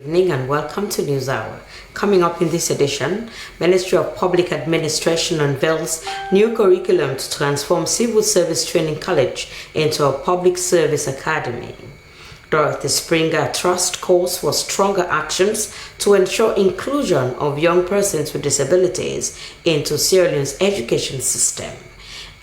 Evening and welcome to News Hour. Coming up in this edition, Ministry of Public Administration unveils new curriculum to transform Civil Service Training College into a public service academy. Dorothy Springer Trust calls for stronger actions to ensure inclusion of young persons with disabilities into Sierra Leone's education system.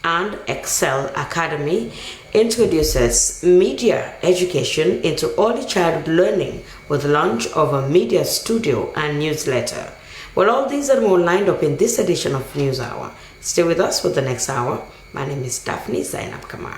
And Excel Academy introduces media education into early childhood learning with the launch of a media studio and newsletter. Well, all these and more lined up in this edition of News Hour. Stay with us for the next hour. My name is Daphne Zainab Kamar.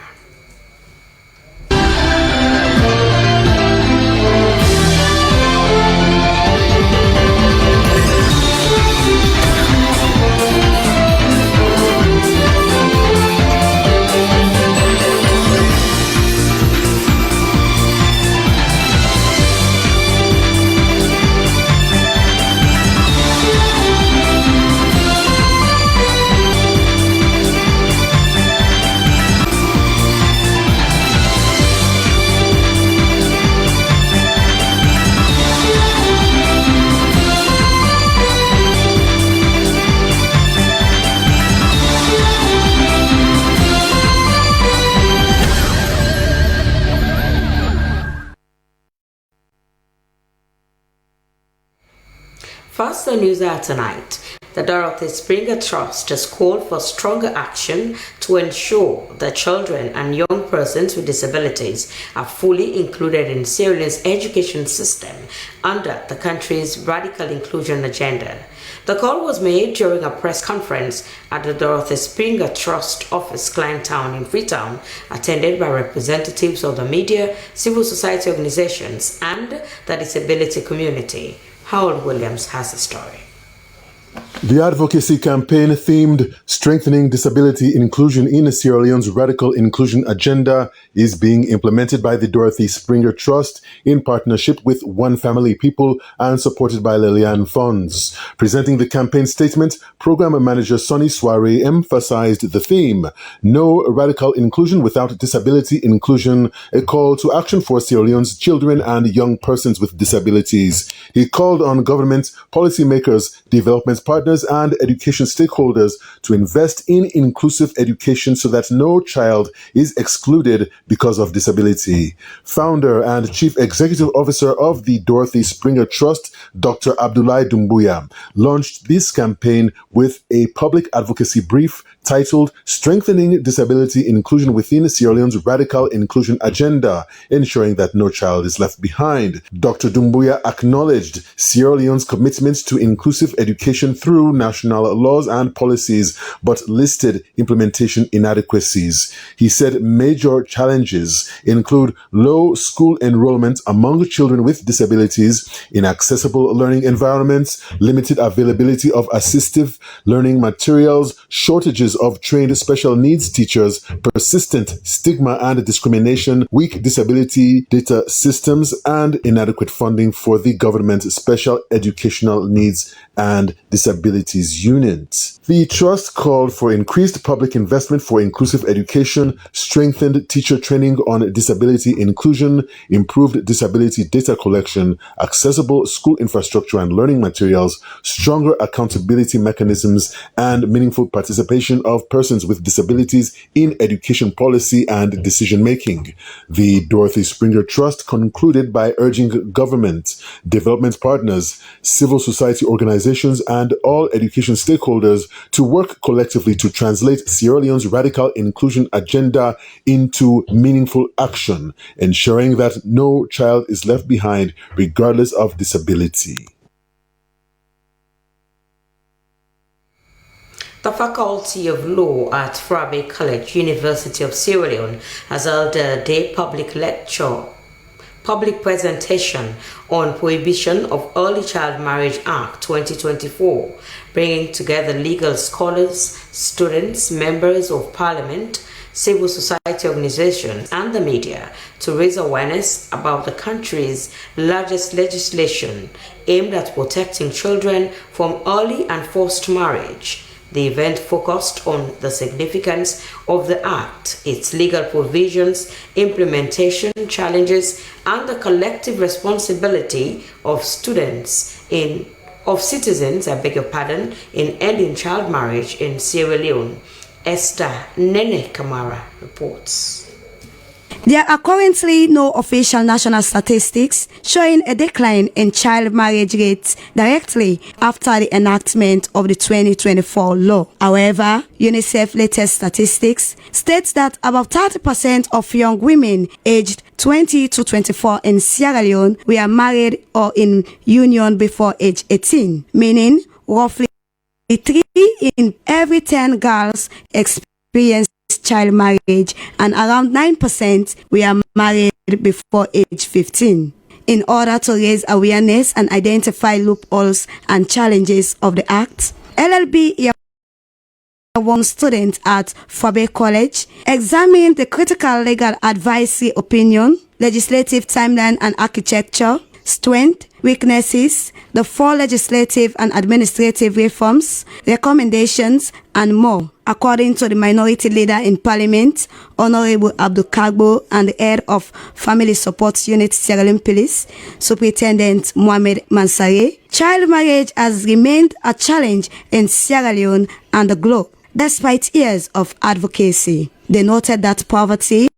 First, the news out tonight. The Dorothy Springer Trust has called for stronger action to ensure that children and young persons with disabilities are fully included in Sierra Leone's education system under the country's radical inclusion agenda. The call was made during a press conference at the Dorothy Springer Trust office, Town in Freetown, attended by representatives of the media, civil society organizations, and the disability community. Howard Williams has the story. The advocacy campaign themed Strengthening Disability Inclusion in Sierra Leone's Radical Inclusion Agenda is being implemented by the Dorothy Springer Trust in partnership with One Family People and supported by Lillian Funds. Presenting the campaign statement, Program Manager Sonny Soiree emphasized the theme, No Radical Inclusion Without Disability Inclusion, a call to action for Sierra Leone's children and young persons with disabilities. He called on government, policymakers, development partners, and education stakeholders to invest in inclusive education so that no child is excluded because of disability. Founder and Chief Executive Officer of the Dorothy Springer Trust, Dr. Abdoulaye Doumbouya, launched this campaign with a public advocacy brief titled Strengthening Disability Inclusion Within Sierra Leone's Radical Inclusion Agenda, ensuring that no child is left behind. Dr. Doumbouya acknowledged Sierra Leone's commitment to inclusive education through national laws and policies, but listed implementation inadequacies. He said major challenges include low school enrollment among children with disabilities, inaccessible learning environments, limited availability of assistive learning materials, shortages of trained special needs teachers, persistent stigma and discrimination, weak disability data systems, and inadequate funding for the government special educational needs and disabilities unit. The trust called for increased public investment for inclusive education, strengthened teacher training on disability inclusion, improved disability data collection, accessible school infrastructure and learning materials, stronger accountability mechanisms, and meaningful participation of persons with disabilities in education policy and decision making. The Dorothy Springer Trust concluded by urging government, development partners, civil society organizations, and all education stakeholders to work collectively to translate Sierra Leone's radical inclusion agenda into meaningful action, ensuring that no child is left behind regardless of disability. The Faculty of Law at Frabe College, University of Sierra Leone, has held a day public presentation on Prohibition of Early Child Marriage Act 2024, bringing together legal scholars, students, members of parliament, civil society organizations, and the media to raise awareness about the country's largest legislation aimed at protecting children from early and forced marriage. The event focused on the significance of the Act, its legal provisions, implementation challenges, and the collective responsibility of citizens, in ending child marriage in Sierra Leone. Esther Nene Kamara reports. There are currently no official national statistics showing a decline in child marriage rates directly after the enactment of the 2024 law. However, UNICEF latest statistics states that about 30% of young women aged 20 to 24 in Sierra Leone were married or in union before age 18, meaning roughly 3 in every 10 girls experience child marriage and around 9% were married before age 15. In order to raise awareness and identify loopholes and challenges of the Act, LLB one student at Fabe College examined the critical legal advisory opinion, legislative timeline and architecture, strength, weaknesses, the 4 legislative and administrative reforms, recommendations, and more, according to the minority leader in Parliament, Honorable Abdul Kagbo, and the head of Family Support Unit Sierra Leone Police, Superintendent Mohamed Mansare. Child marriage has remained a challenge in Sierra Leone and the globe, despite years of advocacy. They noted that poverty,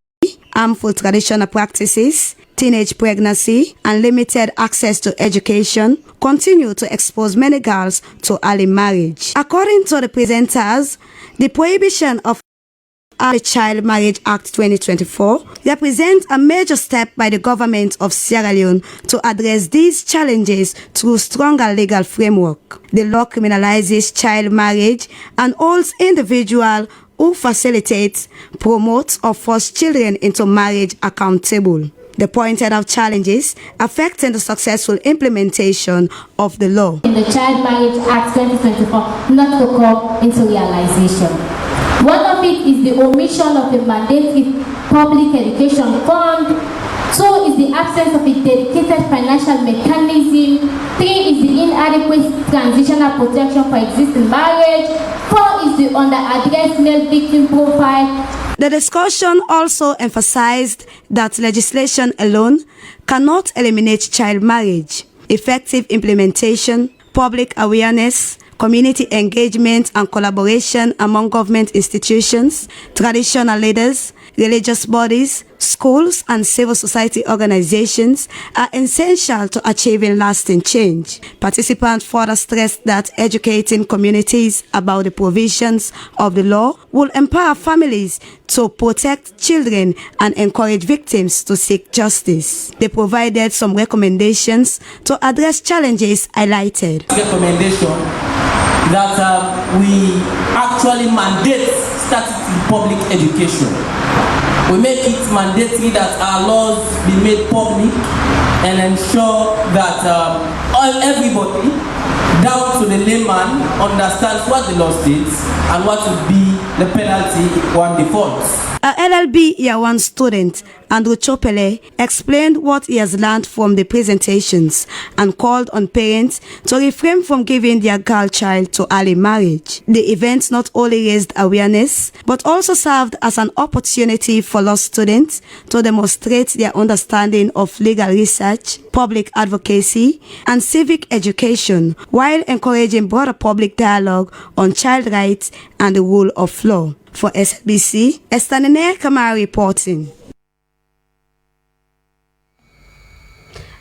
harmful traditional practices, teenage pregnancy, and limited access to education continue to expose many girls to early marriage. According to the presenters, the prohibition of Early Child Marriage Act 2024 represents a major step by the government of Sierra Leone to address these challenges through stronger legal framework. The law criminalizes child marriage and holds individuals who facilitate, promote, or force children into marriage accountable. They pointed out challenges affecting the successful implementation of the law. In the Child Marriage Act 2024 not to come into realization. One of it is the omission of the mandatory public education fund. 2 is the absence of a dedicated financial mechanism. 3 is the inadequate transitional protection for existing marriage. 4 is the under-addressed male victim profile. The discussion also emphasized that legislation alone cannot eliminate child marriage. Effective implementation, public awareness, community engagement and collaboration among government institutions, traditional leaders, religious bodies, schools, and civil society organizations are essential to achieving lasting change. Participants further stressed that educating communities about the provisions of the law will empower families to protect children and encourage victims to seek justice. They provided some recommendations to address challenges highlighted. Recommendation that we actually mandate statutory public education. We make it mandatory that our laws be made public and ensure that everybody, down to the layman, understands what the law states and what would be the penalty if one defaults. A LLB Year 1 student, Andrew Chopele, explained what he has learned from the presentations and called on parents to refrain from giving their girl child to early marriage. The event not only raised awareness, but also served as an opportunity for law students to demonstrate their understanding of legal research, public advocacy, and civic education, while encouraging broader public dialogue on child rights and the rule of law. For SBC, Esther Nene Kamara reporting.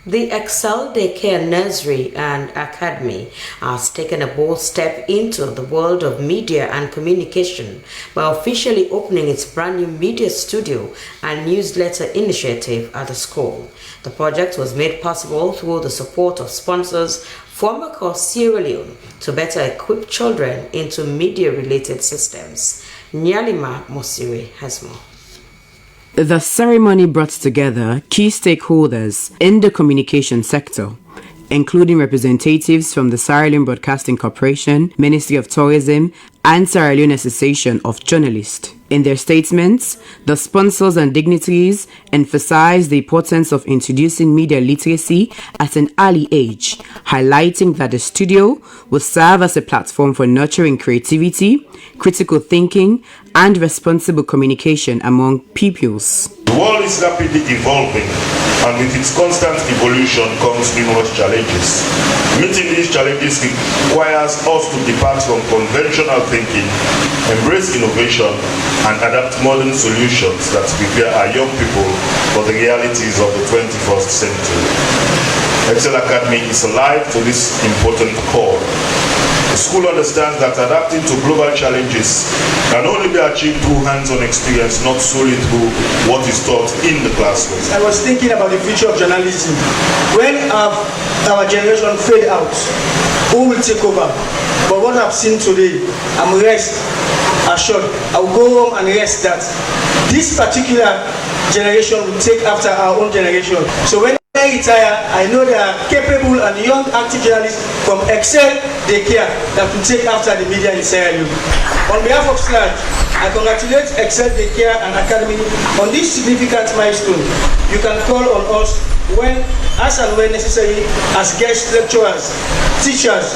The Excel Daycare Nursery and Academy has taken a bold step into the world of media and communication by officially opening its brand new media studio and newsletter initiative at the school. The project was made possible through the support of sponsors from across Sierra Leone to better equip children into media-related systems. Nyalima Mosiri has more. The ceremony brought together key stakeholders in the communication sector, including representatives from the Sierra Leone Broadcasting Corporation, Ministry of Tourism, and Sierra Leone Association of Journalists. In their statements, the sponsors and dignitaries emphasized the importance of introducing media literacy at an early age, highlighting that the studio will serve as a platform for nurturing creativity, critical thinking, and responsible communication among pupils. The world is rapidly evolving, and with its constant evolution comes numerous challenges. Meeting these challenges requires us to depart from conventional thinking, embrace innovation, and adapt modern solutions that prepare our young people for the realities of the 21st century. Excel Academy is alive to this important call. The school understands that adapting to global challenges can only be achieved through hands-on experience, not solely through what is taught in the classroom. I was thinking about the future of journalism. When our generation fade out, who will take over? But what I've seen today, I'm rest assured. I'll go home and rest that this particular generation will take after our own generation. So when I retire, I know there are capable and young active journalists from Excel Daycare that will take after the media in Sierra Leone. On behalf of SLAG, I congratulate Excel Daycare and Academy on this significant milestone. You can call on us as and when necessary as guest lecturers, teachers,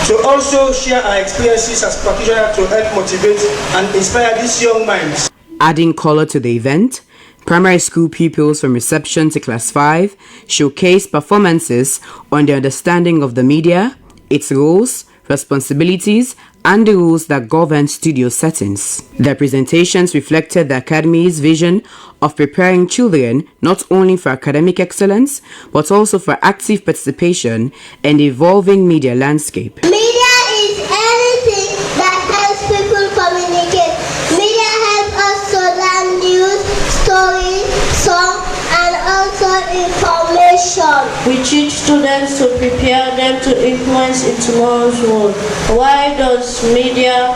to also share our experiences as practitioners to help motivate and inspire these young minds. Adding color to the event, primary school pupils from reception to class 5 showcased performances on their understanding of the media, its roles, responsibilities, and the rules that govern studio settings. Their presentations reflected the Academy's vision of preparing children not only for academic excellence, but also for active participation in the evolving media landscape. Media is anything that helps people communicate. Media helps us to learn news, stories, songs, and also information. We teach students to prepare them to influence in tomorrow's world. Why does media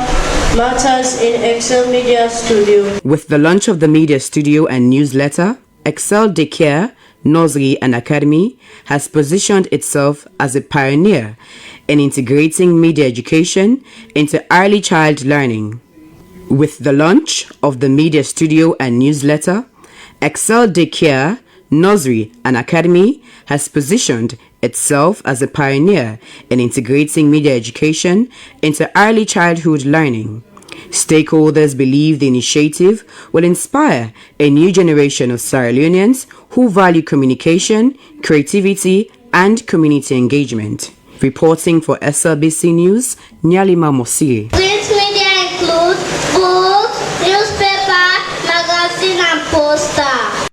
matters in Excel Media Studio? With the launch of the Media Studio and newsletter, Excel Daycare, Nursery and Academy has positioned itself as a pioneer in integrating media education into early child learning. With the launch of the Media Studio and newsletter, Excel Daycare, Nursery and Academy has positioned itself as a pioneer in integrating media education into early childhood learning. Stakeholders believe the initiative will inspire a new generation of Sierra Leoneans who value communication, creativity, and community engagement. Reporting for SLBC News, Nyalima Mosiri. This media includes books, newspaper, magazine, and poster.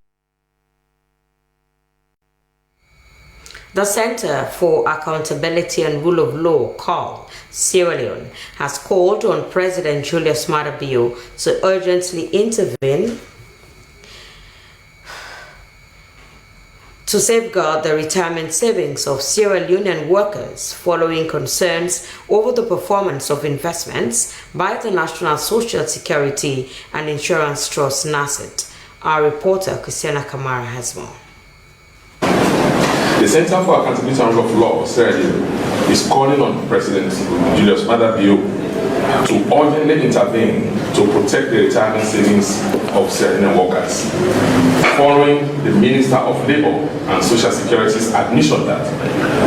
The Center for Accountability and Rule of Law, CAL, Sierra Leone, has called on President Julius Maada Bio to urgently intervene to safeguard the retirement savings of Sierra Leonean workers following concerns over the performance of investments by the National Social Security and Insurance Trust, NASIT. Our reporter, Christiana Kamara, has more. The Center for Accountability and Rule of Law, Sierra Leone, is calling on President Julius Maada Bio to urgently intervene to protect the retirement savings of Sierra Leonean workers, following the Minister of Labour and Social Security's admission that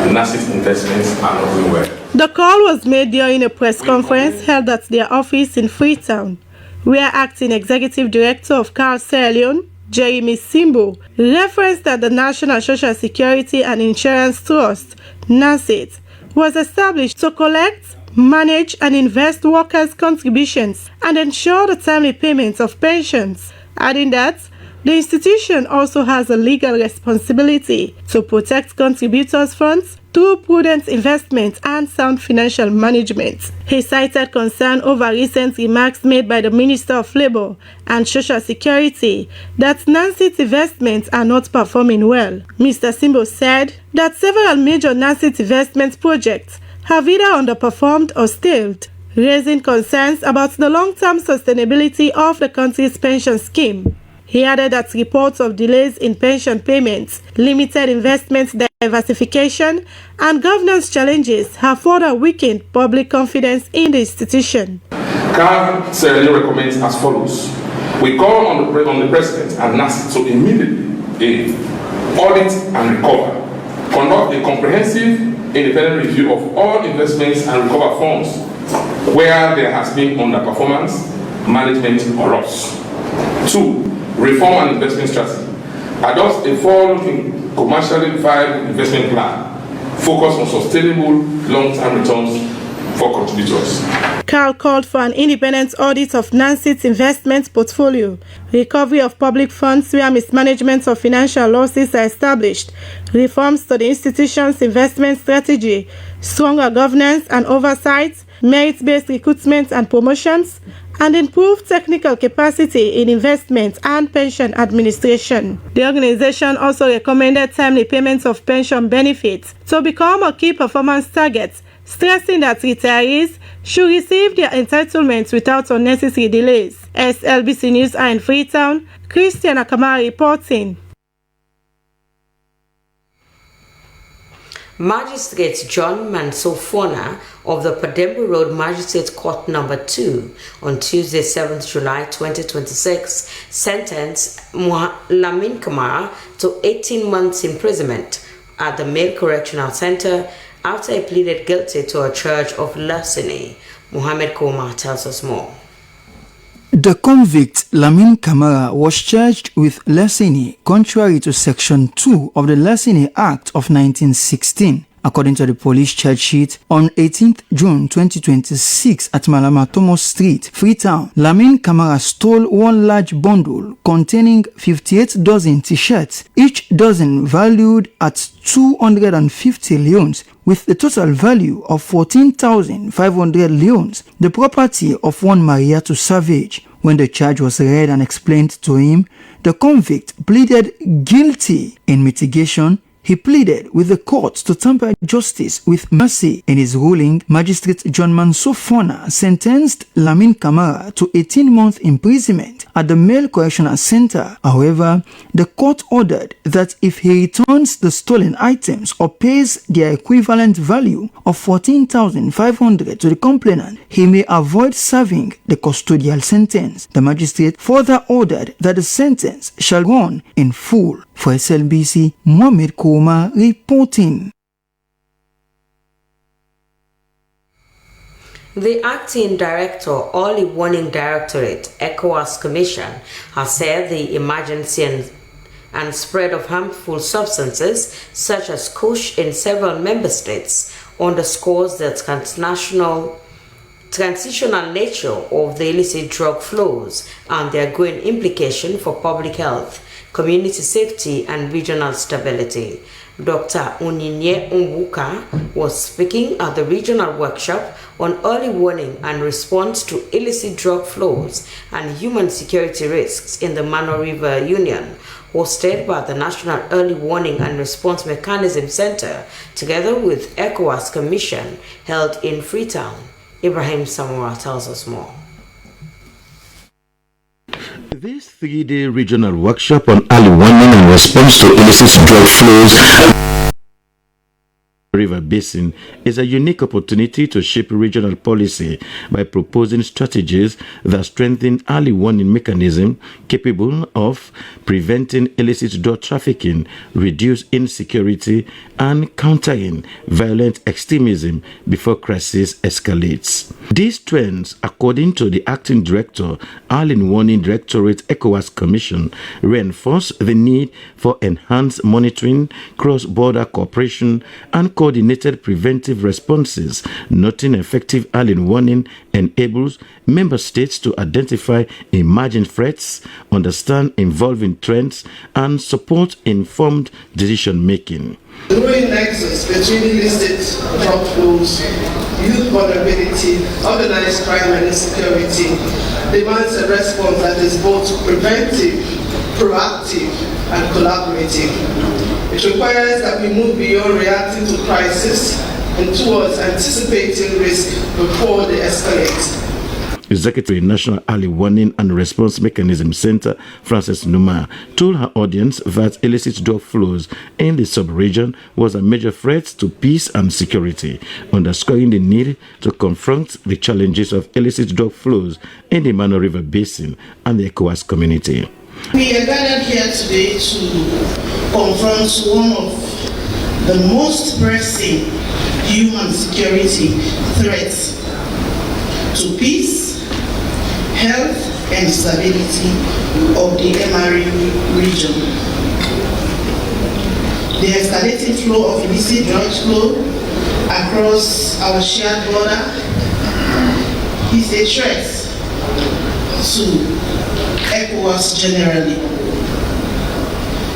NASIT investments are not doing well. The call was made during a press conference held at their office in Freetown, where Acting Executive Director of CAL Sierra Leone, Jeremy Simbo, referenced that the National Social Security and Insurance Trust, NASIT, was established to collect, manage and invest workers' contributions and ensure the timely payment of pensions, adding that the institution also has a legal responsibility to protect contributors' funds through prudent investment and sound financial management. He cited concern over recent remarks made by the Minister of Labour and Social Security that NASIT investments are not performing well. Mr. Simbo said that several major NASIT investment projects have either underperformed or stalled, raising concerns about the long-term sustainability of the country's pension scheme. He added that reports of delays in pension payments, limited investment diversification, and governance challenges have further weakened public confidence in the institution. CAR Sierra Leone recommends as follows. We call on the President and NACI to immediately audit and recover, conduct a comprehensive independent review of all investments and recover funds where there has been underperformance, management, or loss. 2. Reform and investment strategy. Adopt a forward-looking, commercially viable investment plan focused on sustainable long-term returns for contributors. CAR called for an independent audit of NACI's investment portfolio, recovery of public funds where mismanagement of financial losses are established, reforms to the institution's investment strategy, stronger governance and oversight, merit-based recruitment and promotions, and improved technical capacity in investment and pension administration. The organization also recommended timely payments of pension benefits to become a key performance target, stressing that retirees should receive their entitlements without unnecessary delays. SLBC News are in Freetown. Christiana Kamara reporting. Magistrate John Mansofona of the Padembu Road Magistrate Court No. 2 on Tuesday, 7th July 2026, sentenced Lamin Kamara to 18 months imprisonment at the Male Correctional Center after he pleaded guilty to a charge of larceny. Mohammed Koma tells us more. The convict Lamin Kamara was charged with larceny contrary to Section 2 of the Larceny Act of 1916. According to the police charge sheet, on 18th June 2026 at Malama Thomas Street, Freetown, Lamin Kamara stole one large bundle containing 58 dozen t-shirts, each dozen valued at 250 leones, with the total value of 14,500 leones, the property of one Mariatu Savage. When the charge was read and explained to him, the convict pleaded guilty. In mitigation, he pleaded with the court to temper justice with mercy. In his ruling, Magistrate John Mansofona sentenced Lamin Kamara to 18 months imprisonment at the Male Correctional Center. However, the court ordered that if he returns the stolen items or pays their equivalent value of 14,500 to the complainant, he may avoid serving the custodial sentence. The magistrate further ordered that the sentence shall run in full. For SLBC, Mohamed Koma reporting. The acting director, Early Warning Directorate, ECOWAS Commission, has said the emergency and spread of harmful substances such as kush in several member states underscores the transitional nature of the illicit drug flows and their growing implication for public health, community safety, and regional stability. Dr. Uninye Umbuka was speaking at the regional workshop on early warning and response to illicit drug flows and human security risks in the Mano River Union, hosted by the National Early Warning and Response Mechanism Center, together with ECOWAS Commission, held in Freetown. Ibrahim Samora tells us more. This three-day regional workshop on early warning and response to illicit drug flows River Basin is a unique opportunity to shape regional policy by proposing strategies that strengthen early warning mechanisms capable of preventing illicit drug trafficking, reduce insecurity, and countering violent extremism before crisis escalates. These trends, according to the Acting Director, Early Warning Directorate ECOWAS Commission, reinforce the need for enhanced monitoring, cross-border cooperation, and coordinated preventive responses. Noting effective early warning enables member states to identify emerging threats, understand evolving trends, and support informed decision-making. The growing nexus between illicit drug flows, youth vulnerability, organized crime, and insecurity demands a response that is both preventive, proactive, and collaborative. It requires that we move beyond reacting to crisis and towards anticipating risk before they escalate. Executive National Early Warning and Response Mechanism Center, Frances Numa, told her audience that illicit drug flows in the sub-region was a major threat to peace and security, underscoring the need to confront the challenges of illicit drug flows in the Mano River Basin and the ECOWAS community. We are gathered here today to confront one of the most pressing human security threats to peace, health, and stability of the MRE region. The escalating flow of illicit drugs flow across our shared border is a threat to ECOWAS generally.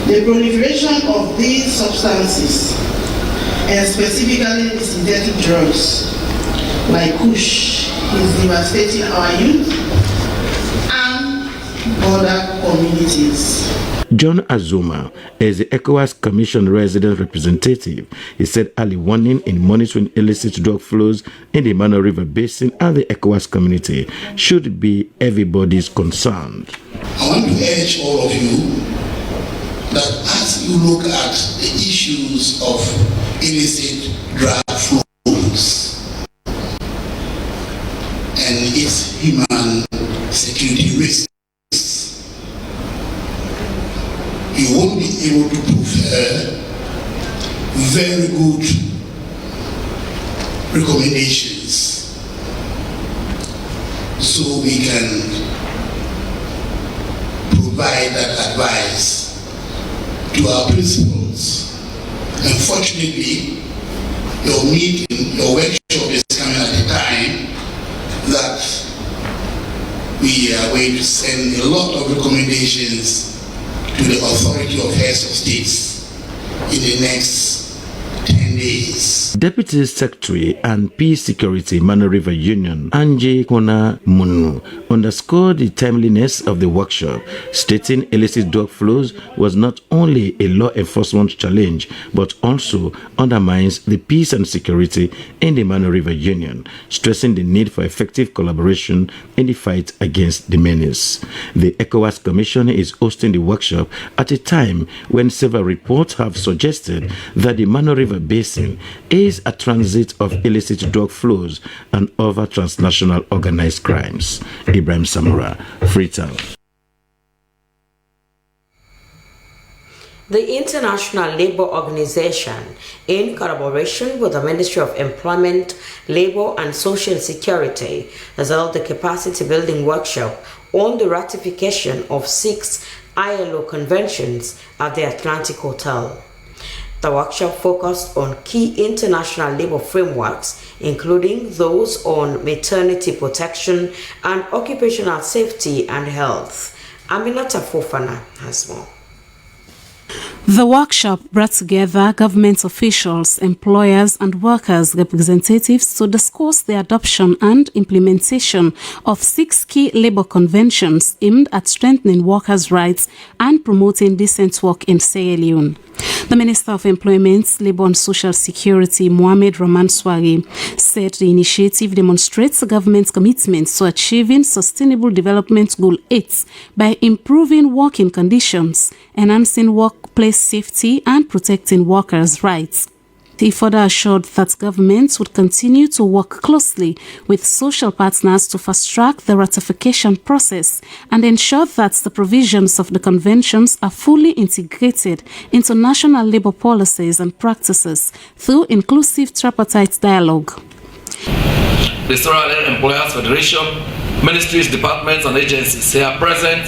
The proliferation of these substances, and specifically the synthetic drugs like Kush, is devastating our youth and border communities. John Azuma is the ECOWAS Commission resident representative. He said early warning in monitoring illicit drug flows in the Mano River Basin and the ECOWAS community should be everybody's concern. I want to urge all of you that as you look at the issues of illicit drug flows and its human security risks, you won't be able to prefer very good recommendations so we can provide that advice to our principals. Unfortunately, your workshop is coming at a time that we are going to send a lot of recommendations to the authority of heads of states in the next 10 days. Deputy Secretary and Peace Security Mano River Union, Angie Kona Munu, underscored the timeliness of the workshop, stating illicit drug flows was not only a law enforcement challenge, but also undermines the peace and security in the Mano River Union, stressing the need for effective collaboration in the fight against the menace. The ECOWAS Commission is hosting the workshop at a time when several reports have suggested that the Mano River Basin is a transit of illicit drug flows and other transnational organized crimes. Ibrahim Samura, Freetown. The International Labour Organization, in collaboration with the Ministry of Employment, Labour and Social Security, has held a capacity building workshop on the ratification of 6 ILO conventions at the Atlantic Hotel. The workshop focused on key international labor frameworks, including those on maternity protection and occupational safety and health. Aminata Fofana has more. The workshop brought together government officials, employers and workers' representatives to discuss the adoption and implementation of 6 key labor conventions aimed at strengthening workers' rights and promoting decent work in Sierra Leone. The Minister of Employment, Labour and Social Security, Mohamed Rahman Swari, said the initiative demonstrates the government's commitment to achieving Sustainable Development Goal 8 by improving working conditions, enhancing workplace safety and protecting workers' rights. He further assured that governments would continue to work closely with social partners to fast-track the ratification process and ensure that the provisions of the conventions are fully integrated into national labor policies and practices through inclusive tripartite dialogue. The Sierra Leone Employers Federation, ministries, departments and agencies here present,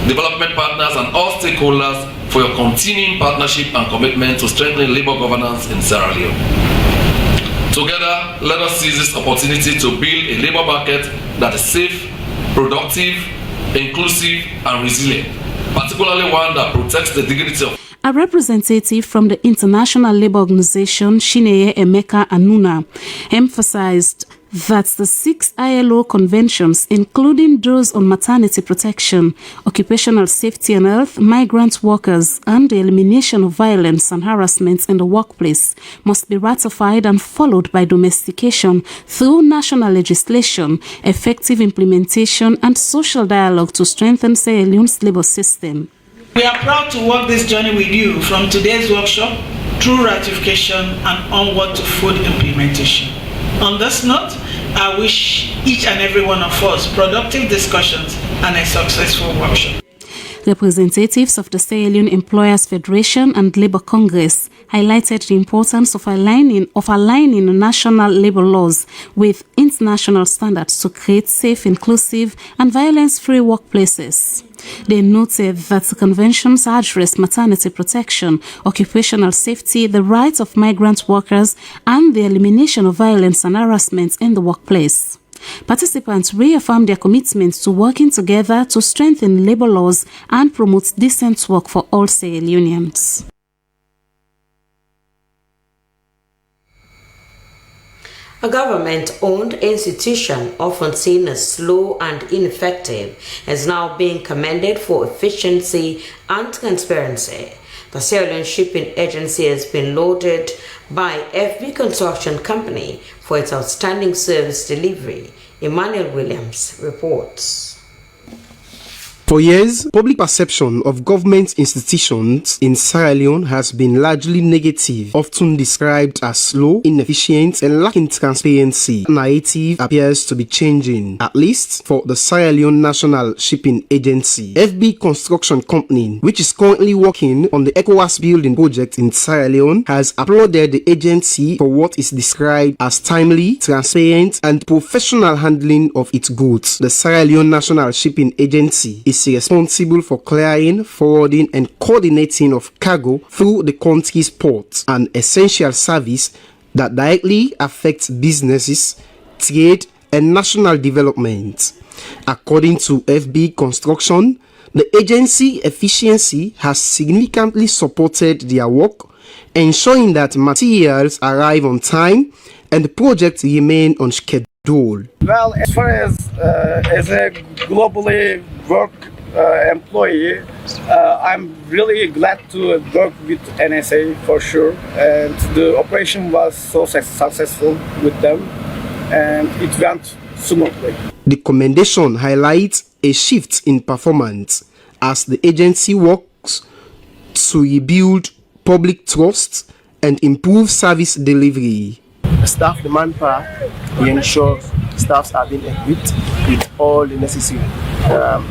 development partners and all stakeholders for your continuing partnership and commitment to strengthening labor governance in Sierra Leone. Together, let us seize this opportunity to build a labor market that is safe, productive, inclusive and resilient, particularly one that protects the dignity of. A representative from the International Labour Organization, Chineye Emeka Anuna, emphasized that the 6 ILO conventions, including those on maternity protection, occupational safety and health, migrant workers, and the elimination of violence and harassment in the workplace, must be ratified and followed by domestication through national legislation, effective implementation, and social dialogue to strengthen Sierra Leone's labor system. We are proud to walk this journey with you from today's workshop through ratification and onward to full implementation. On this note, I wish each and every one of us productive discussions and a successful workshop. Representatives of the Sierra Leone Employers Federation and Labour Congress highlighted the importance of aligning national labour laws with international standards to create safe, inclusive, and violence-free workplaces. They noted that the conventions address maternity protection, occupational safety, the rights of migrant workers, and the elimination of violence and harassment in the workplace. Participants reaffirmed their commitment to working together to strengthen labour laws and promote decent work for all Sierra Leoneans. A government-owned institution, often seen as slow and ineffective, is now being commended for efficiency and transparency. The Sierra Leone Shipping Agency has been lauded by FB Construction Company for its outstanding service delivery. Emmanuel Williams reports. For years, public perception of government institutions in Sierra Leone has been largely negative, often described as slow, inefficient, and lacking transparency. The narrative appears to be changing, at least for the Sierra Leone National Shipping Agency. FB Construction Company, which is currently working on the ECOWAS building project in Sierra Leone, has applauded the agency for what is described as timely, transparent, and professional handling of its goods. The Sierra Leone National Shipping Agency is responsible for clearing, forwarding, and coordinating of cargo through the country's ports, an essential service that directly affects businesses, trade, and national development. According to FB Construction, the agency efficiency has significantly supported their work, ensuring that materials arrive on time and projects remain on schedule. Well, as far as a globally work employee, I'm really glad to work with NSA for sure, and the operation was so successful with them, and it went smoothly. The commendation highlights a shift in performance as the agency works to rebuild public trust and improve service delivery. Staff, the manpower, we ensure staffs are being equipped with all the necessary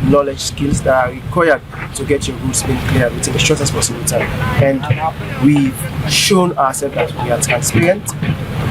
knowledge, skills that are required to get your goods being cleared within the shortest possible time. And we've shown ourselves that we are transparent.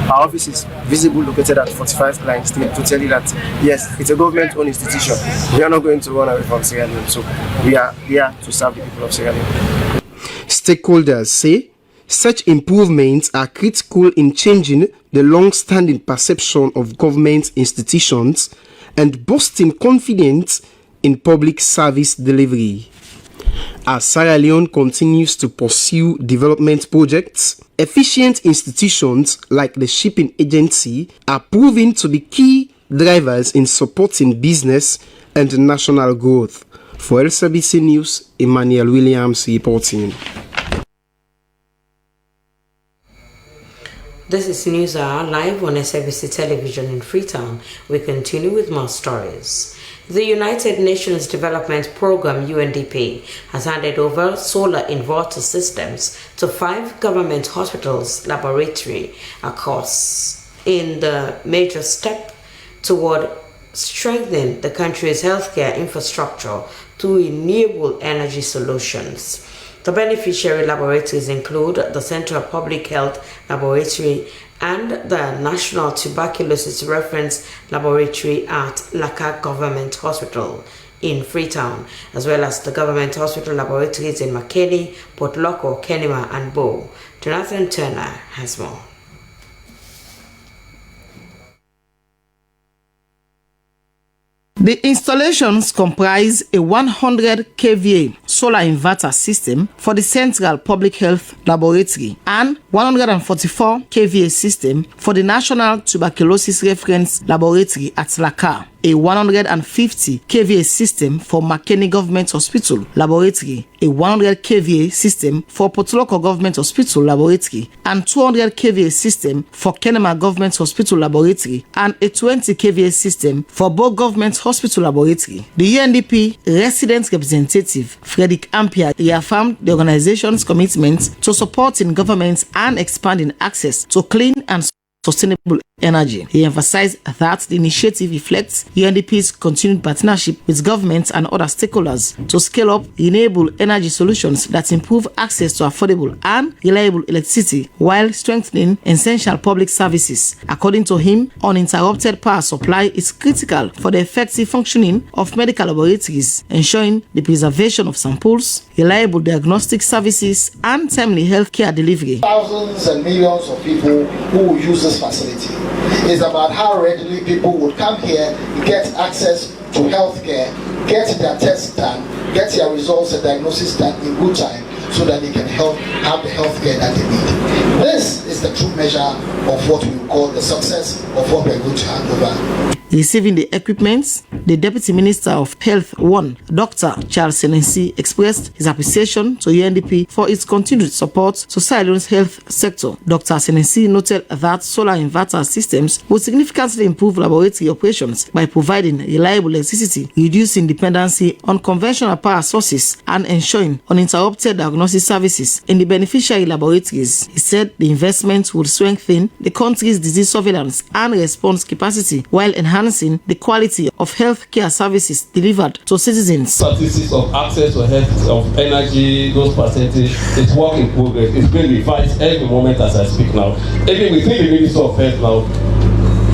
Our office is visible, located at 45 Klein Street, to tell you that yes, it's a government-owned institution. We are not going to run away from Sierra Leone, so we are here to serve the people of Sierra Leone. Stakeholders say such improvements are critical in changing the long-standing perception of government institutions and boosting confidence in public service delivery. As Sierra Leone continues to pursue development projects, efficient institutions like the Shipping Agency are proving to be key drivers in supporting business and national growth. For LCBC News, Emmanuel Williams reporting. This is News Hour live on SABC Television in Freetown. We continue with more stories. The United Nations Development Programme UNDP has handed over solar inverter systems to 5 government hospitals laboratory across in the major step toward strengthening the country's healthcare infrastructure through renewable energy solutions. The beneficiary laboratories include the Central Public Health Laboratory and the National Tuberculosis Reference Laboratory at Laka Government Hospital in Freetown, as well as the government hospital laboratories in Makeni, Port Loko, Kenema, and Bo. Jonathan Turner has more. The installations comprise a 100 kVA solar inverter system for the Central Public Health Laboratory and 144 kVA system for the National Tuberculosis Reference Laboratory at Lakar, a 150 kVA system for Makeni Government Hospital Laboratory, a 100 kVA system for Potoloko Government Hospital Laboratory, and 200 kVA system for Kenema Government Hospital Laboratory, and a 20 kVA system for Bo Government Hospital Laboratory. The UNDP resident representative, Frederick Ampia, reaffirmed the organization's commitment to supporting governments and expanding access to clean and sustainable energy. He emphasized that the initiative reflects UNDP's continued partnership with governments and other stakeholders to scale up renewable energy solutions that improve access to affordable and reliable electricity while strengthening essential public services. According to him, uninterrupted power supply is critical for the effective functioning of medical laboratories, ensuring the preservation of samples, reliable diagnostic services, and timely healthcare delivery. Thousands and millions of people who will use this facility. It's about how readily people would come here, get access to healthcare, get their tests done, get their results and diagnosis done in good time so that they can have the healthcare that they need. This is the true measure of what we call the success of what we're going to hand over. Receiving the equipment, the Deputy Minister of Health 1, Dr. Charles Senensi, expressed his appreciation to UNDP for its continued support to Sierra Leone's health sector. Dr. Senensi noted that solar inverter systems will significantly improve laboratory operations by providing reliable electricity, reducing dependency on conventional power sources, and ensuring uninterrupted diagnostic services in the beneficiary laboratories. He said the investment will strengthen the country's disease surveillance and response capacity while enhancing the quality of healthcare services delivered to citizens. Statistics of access to health, of energy, those percentages, it's work in progress. It's being revised every moment as I speak now. Even within the Ministry of Health now,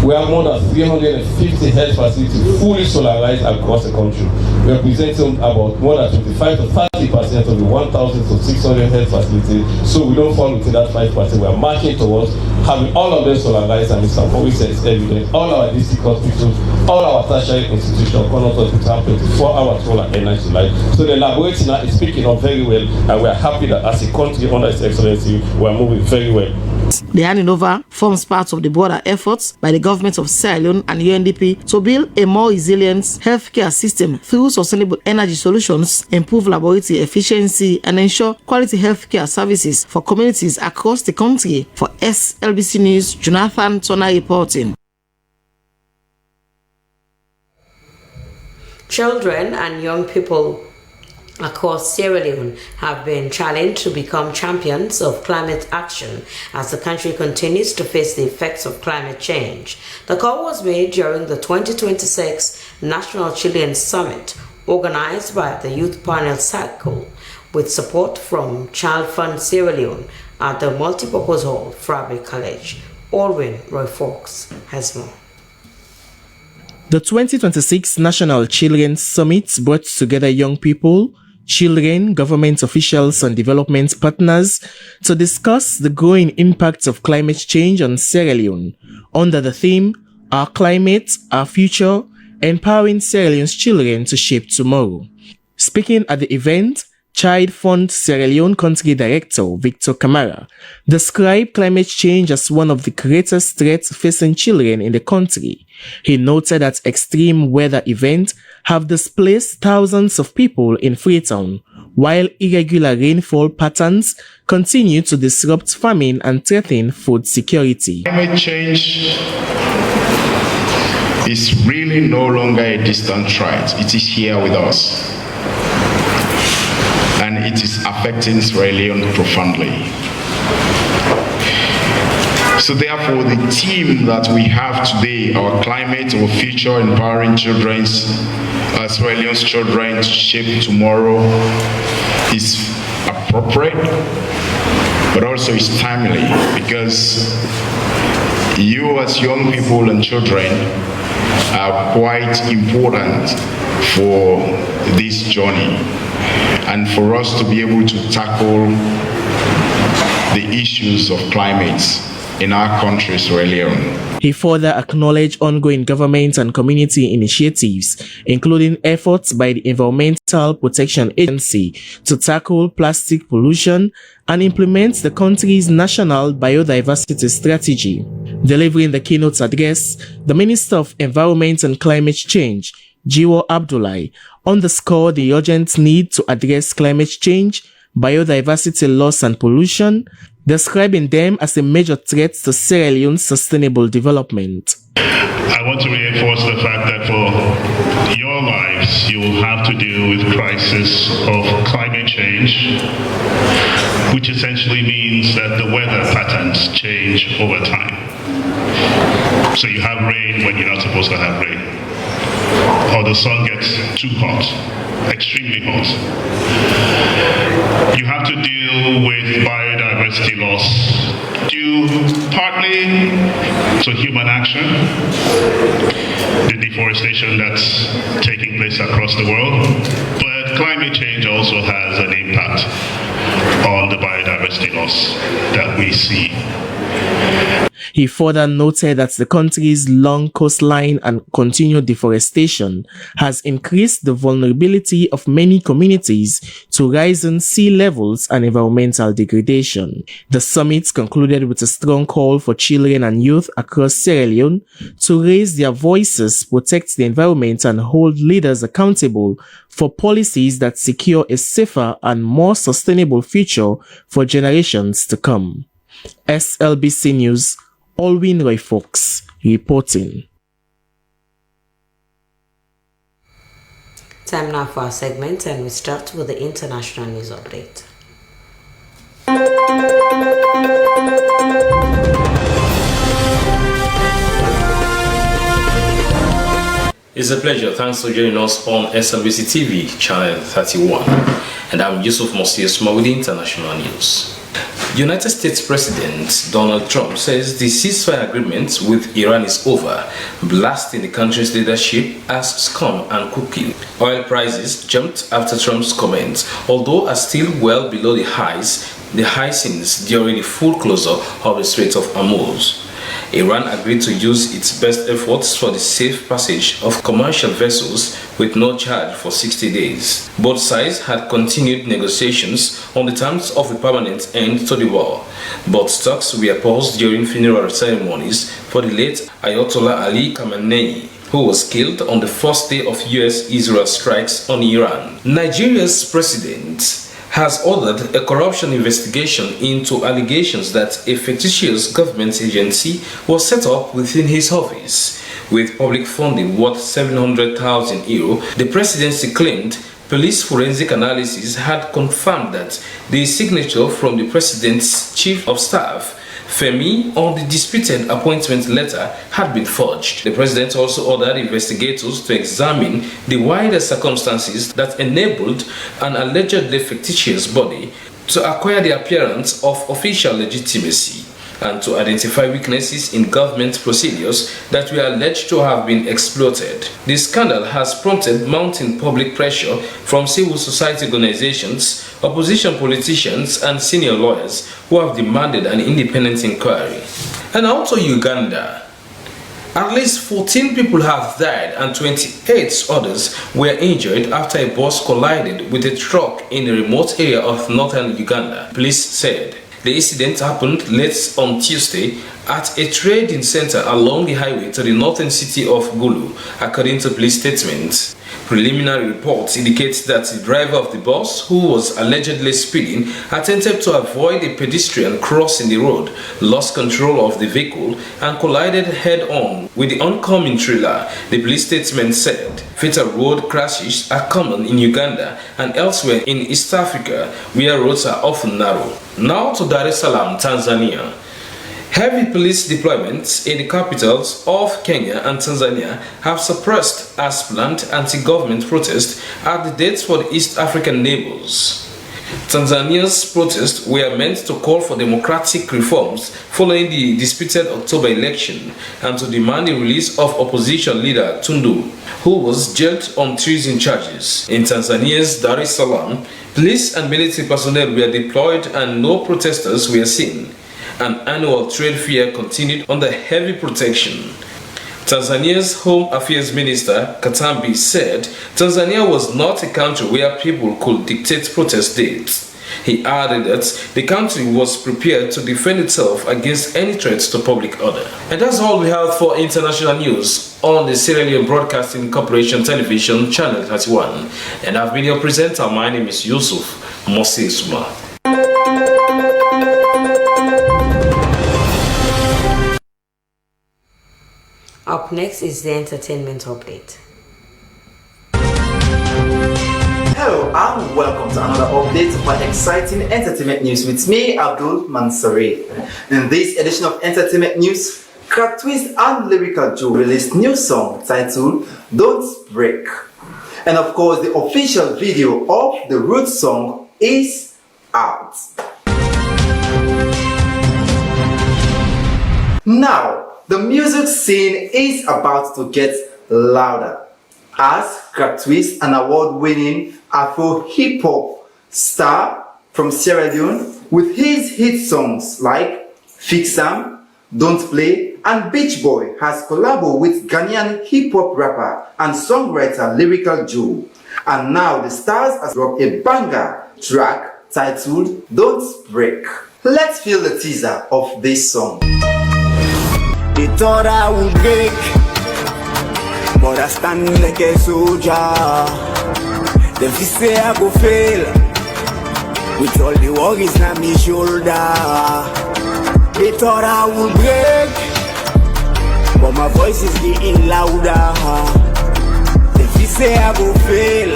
we have more than 350 health facilities fully solarized across the country, representing about more than 25 to 30% of the 1,600 health facilities. So we don't fall within that 5%. We are marching towards having all of them solarized, and Mr. Kowi said it's evident. All our district hospitals, all our tertiary institutions, Connaught Hospital have 24-hour solar energy light. So the laboratory now is picking up very well, and we are happy that as a country under His Excellency, we are moving very well. The handing over forms part of the broader efforts by the government of Sierra Leone and UNDP to build a more resilient healthcare system through sustainable energy solutions, improve laboratory efficiency, and ensure quality healthcare services for communities across the country. For SLBC News, Jonathan Turner reporting. Children and young people across Sierra Leone have been challenged to become champions of climate action as the country continues to face the effects of climate change. The call was made during the 2026 National Chilean Summit organized by the Youth Panel Circle with support from Child Fund Sierra Leone at the Multipurpose Hall, Frabe College. Alwyn Roy Fox has more. The 2026 National Children's Summit brought together young people, children, government officials, and development partners to discuss the growing impacts of climate change on Sierra Leone under the theme, Our Climate, Our Future, Empowering Sierra Leone's Children to Shape Tomorrow. Speaking at the event, Child Fund Sierra Leone Country Director Victor Camara described climate change as one of the greatest threats facing children in the country. He noted that extreme weather events have displaced thousands of people in Freetown, while irregular rainfall patterns continue to disrupt farming and threaten food security. Climate change is really no longer a distant threat. It is here with us. And it is affecting Sierra Leone profoundly. So therefore, the theme that we have today, Our Climate, Our Future, Empowering Sierra Leone's Children to Shape Tomorrow, is appropriate, but also is timely, because you as young people and children are quite important for this journey, and for us to be able to tackle the issues of climate in our country, Sierra Leone. He further acknowledged ongoing government and community initiatives, including efforts by the Environmental Protection Agency to tackle plastic pollution and implement the country's national biodiversity strategy. Delivering the keynote address, the Minister of Environment and Climate Change, Jiwo Abdullahi, underscored the urgent need to address climate change, biodiversity loss and pollution, describing them as a major threat to Sierra Leone's sustainable development. I want to reinforce the fact that for your lives, you will have to deal with crisis of climate change, which essentially means that the weather patterns change over time. So you have rain when you're not supposed to have rain, or the sun gets too hot, extremely hot. You have to deal with biodiversity loss due partly to human action, the deforestation that's taking place across the world, but climate change also has an impact on the biodiversity loss that we see. He further noted that the country's long coastline and continued deforestation has increased the vulnerability of many communities to rising sea levels and environmental degradation. The summit concluded with a strong call for children and youth across Sierra Leone to raise their voices, protect the environment, and hold leaders accountable for policies that secure a safer and more sustainable future for generations to come. SLBC News, Alwyn Roy Fox reporting. Time now for our segment, and we start with the international news update. It's a pleasure. Thanks for joining us on SLBC TV, channel 31. And I'm Yusuf Mosias with the international news. United States President Donald Trump says the ceasefire agreement with Iran is over, blasting the country's leadership as scum and cookie. Oil prices jumped after Trump's comments, although are still well below the highs since during the full closure of the Strait of Hormuz. Iran agreed to use its best efforts for the safe passage of commercial vessels with no charge for 60 days. Both sides had continued negotiations on the terms of a permanent end to the war, but talks were paused during funeral ceremonies for the late Ayatollah Ali Khamenei, who was killed on the first day of US-Israel strikes on Iran. Nigeria's president has ordered a corruption investigation into allegations that a fictitious government agency was set up within his office. With public funding worth €700,000, the presidency claimed police forensic analysis had confirmed that the signature from the president's chief of staff, Femi, on the disputed appointment letter had been forged. The president also ordered investigators to examine the wider circumstances that enabled an allegedly fictitious body to acquire the appearance of official legitimacy and to identify weaknesses in government procedures that were alleged to have been exploited. The scandal has prompted mounting public pressure from civil society organizations, opposition politicians, and senior lawyers who have demanded an independent inquiry. And now to Uganda. At least 14 people have died and 28 others were injured after a bus collided with a truck in a remote area of northern Uganda, police said. The incident happened late on Tuesday at a trading center along the highway to the northern city of Gulu, according to police statements. Preliminary reports indicate that the driver of the bus, who was allegedly speeding, attempted to avoid a pedestrian crossing the road, lost control of the vehicle, and collided head-on with the oncoming trailer, the police statement said. Fatal road crashes are common in Uganda and elsewhere in East Africa, where roads are often narrow. Now to Dar es Salaam, Tanzania. Heavy police deployments in the capitals of Kenya and Tanzania have suppressed as planned anti-government protests at the dates for the East African neighbors. Tanzania's protests were meant to call for democratic reforms following the disputed October election and to demand the release of opposition leader Tundu, who was jailed on treason charges. In Tanzania's Dar es Salaam, police and military personnel were deployed and no protesters were seen. An annual trade fair continued under heavy protection. Tanzania's Home Affairs Minister Katambi said Tanzania was not a country where people could dictate protest dates. He added that the country was prepared to defend itself against any threats to public order. And that's all we have for international news on the Sierra Leone Broadcasting Corporation Television Channel 31. And I've been your presenter. My name is Yusuf Mosisma. Up next is the entertainment update. Hello and welcome to another update for exciting entertainment news with me, Abdul Mansari. In this edition of entertainment news, Crack Twist and Lyrical Joe released new song titled Don't Break. And of course, the official video of the root song is out. Now, the music scene is about to get louder as Crack Twist, an award-winning Afro hip-hop star from Sierra Leone, with his hit songs like Fix Am, Don't Play, and Beach Boy, has collaborated with Ghanaian hip-hop rapper and songwriter Lyrical Joe. And now the stars has dropped a banger track titled Don't Break. Let's feel the teaser of this song. They thought I would break, but I stand like a soldier. Them fi say I go fail, with all the worries on my shoulder. They thought I would break, but my voice is getting louder. Them fi say I go fail,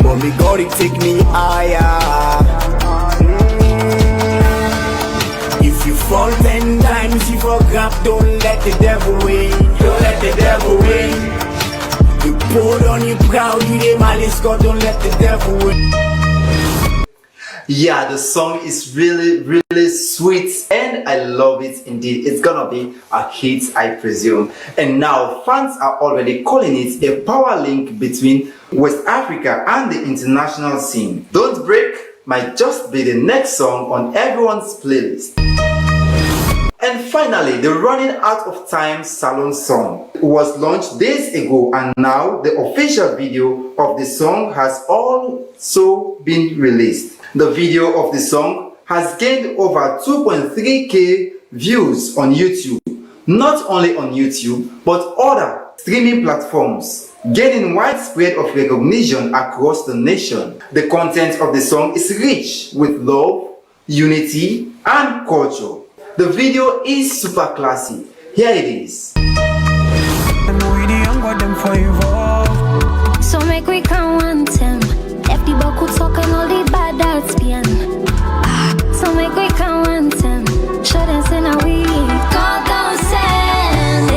but me God it take me higher. If you fall 10 times, you forgot, don't let the devil win. Don't let the devil win. You bold on you proud, you the malice, God, don't let the devil win. Yeah, the song is really sweet and I love it indeed. It's gonna be a hit, I presume. And now fans are already calling it a power link between West Africa and the international scene. Don't Break might just be the next song on everyone's playlist. And finally, the Running Out of Time Salon song was launched days ago, and now the official video of the song has also been released. The video of the song has gained over 2.3k views on YouTube. Not only on YouTube, but other streaming platforms, gaining widespread of recognition across the nation. The content of the song is rich with love, unity, and culture. The video is super classy. Here it is. So make we count one time. If the buck could talk and all the bad that's beyond. So make we count one time. Show them say now we go send.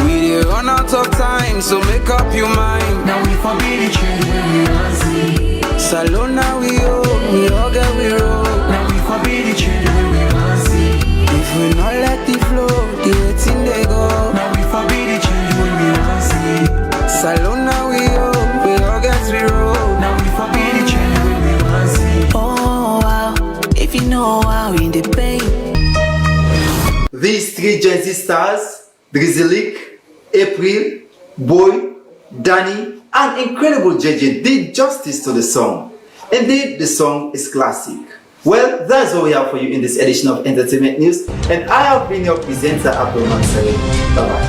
We dey run out of time, so make up your mind. Now we forbid the trade when we run see. Salon now we all get we roll. Now we forbid the trade when we run see. If we not let the flow, the waiting they go. Now we forbid the change when we run see. Salon now we all get we roll. Now we forbid the change when we run see. Oh wow, if you know how in the pain. These three Gen Z stars, Drizzlick, April, Boy, Danny, and Incredible JJ did justice to the song. Indeed, the song is classic. Well, that's all we have for you in this edition of Entertainment News, and I have been your presenter, Abdul Mansari. Bye-bye.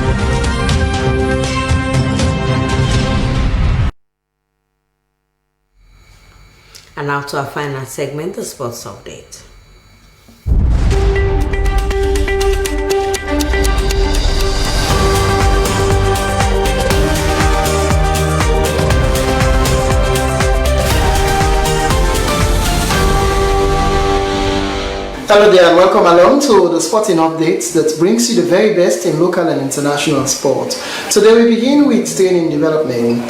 And now to our final segment, the sports update. Hello there and welcome along to the sporting updates that brings you the very best in local and international sport. Today we begin with training development.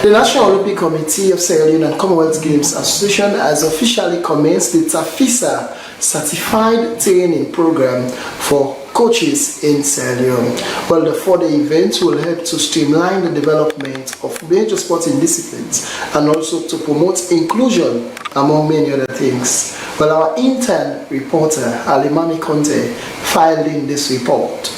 The National Olympic Committee of Sierra Leone and Commonwealth Games Association has officially commenced the TAFISA certified training program for coaches in Sierra Leone. Well, the 4-day event will help to streamline the development of major sporting disciplines and also to promote inclusion among many other things. Well, our intern reporter, Alimami Conte, filed in this report.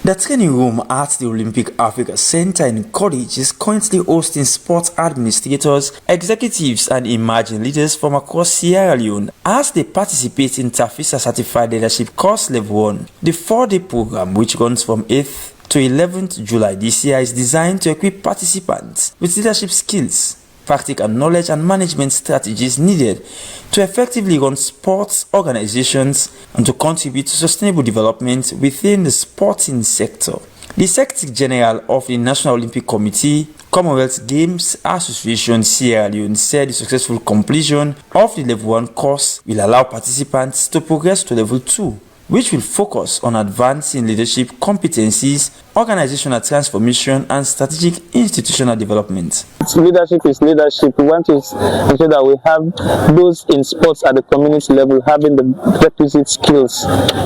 The training room at the Olympic Africa Center in College is currently hosting sports administrators, executives, and emerging leaders from across Sierra Leone as they participate in TAFISA Certified Leadership Course Level 1. The 4-day program, which runs from 8th to 11th July this year, is designed to equip participants with leadership skills, practical knowledge, and management strategies needed to effectively run sports organizations and to contribute to sustainable development within the sporting sector. The Secretary General of the National Olympic Committee, Commonwealth Games Association Sierra Leone, said the successful completion of the Level 1 course will allow participants to progress to Level 2, which will focus on advancing leadership competencies, organizational transformation, and strategic institutional development. Leadership is leadership. We want to ensure that we have those in sports at the community level having the requisite skills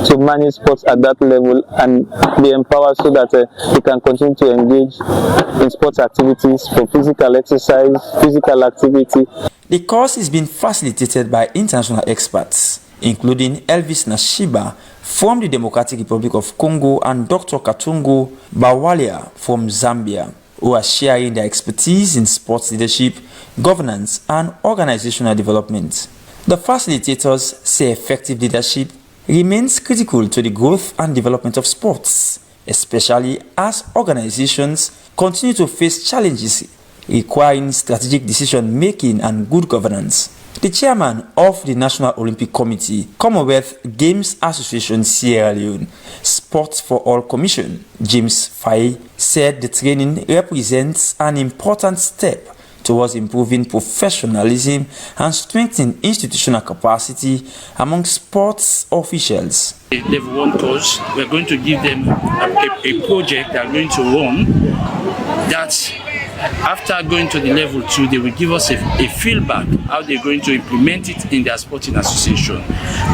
to manage sports at that level and be empowered so that we can continue to engage in sports activities for physical exercise, physical activity. The course is being facilitated by international experts, including Elvis Nashiba from the Democratic Republic of Congo and Dr. Katungu Bawalia from Zambia, who are sharing their expertise in sports leadership, governance, and organizational development. The facilitators say effective leadership remains critical to the growth and development of sports, especially as organizations continue to face challenges requiring strategic decision-making and good governance. The chairman of the National Olympic Committee, Commonwealth Games Association Sierra Leone, Sports for All Commission, James Faye, said the training represents an important step towards improving professionalism and strengthening institutional capacity among sports officials. Level 1 course, we're going to give them a project they are going to run that after going to the Level 2, they will give us a feedback how they're going to implement it in their sporting association.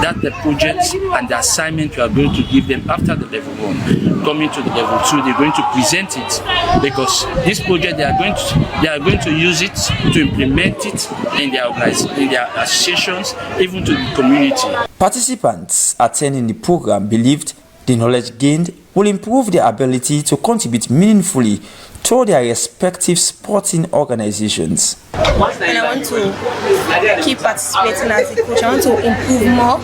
That's the project and the assignment we are going to give them after the Level 1. Coming to the Level 2, they're going to present it because this project they are going to use it to implement it in their associations, even to the community. Participants attending the program believed the knowledge gained will improve their ability to contribute meaningfully to their respective sporting organizations. And I want to keep participating as a coach. I want to improve more.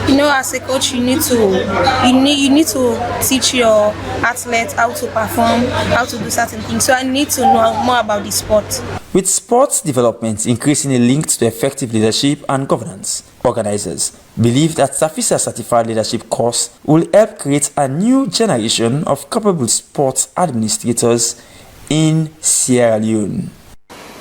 You know, as a coach, you need to teach your athletes how to perform, how to do certain things. So I need to know more about the sport. With sports development increasingly linked to effective leadership and governance, organizers believe that TAFISA Certified Leadership course will help create a new generation of capable sports administrators in Sierra Leone.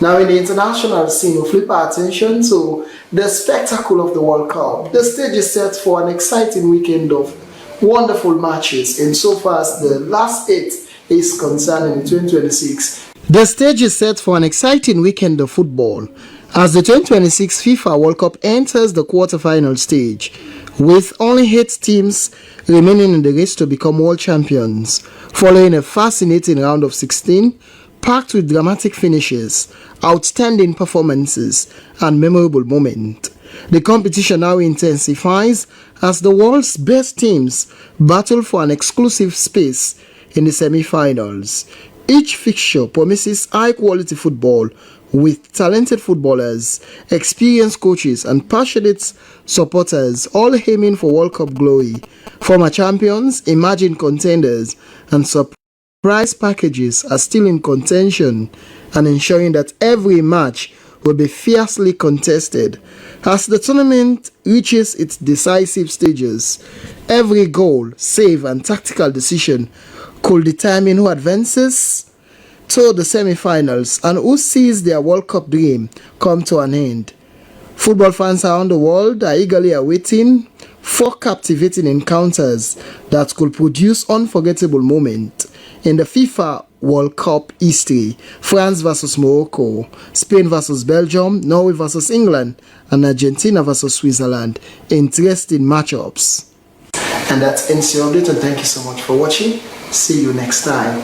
Now in the international scene, we'll flip our attention to the spectacle of the World Cup. The stage is set for an exciting weekend of wonderful matches insofar as the last 8 is concerned in 2026. The stage is set for an exciting weekend of football as the 2026 FIFA World Cup enters the quarter-final stage, with only 8 teams remaining in the race to become world champions, following a fascinating round of 16 packed with dramatic finishes, outstanding performances, and memorable moments. The competition now intensifies as the world's best teams battle for an exclusive space in the semi-finals. Each fixture promises high-quality football with talented footballers, experienced coaches, and passionate supporters, all aiming for World Cup glory. Former champions, emerging contenders, and surprise packages are still in contention, and ensuring that every match will be fiercely contested. As the tournament reaches its decisive stages, every goal, save, and tactical decision could determine who advances to the semi-finals and who sees their World Cup dream come to an end. Football fans around the world are eagerly awaiting 4 captivating encounters that could produce unforgettable moments in the FIFA World Cup history. France vs Morocco, Spain vs Belgium, Norway vs England, and Argentina vs Switzerland. Interesting matchups. And that's NC Update, and thank you so much for watching. See you next time.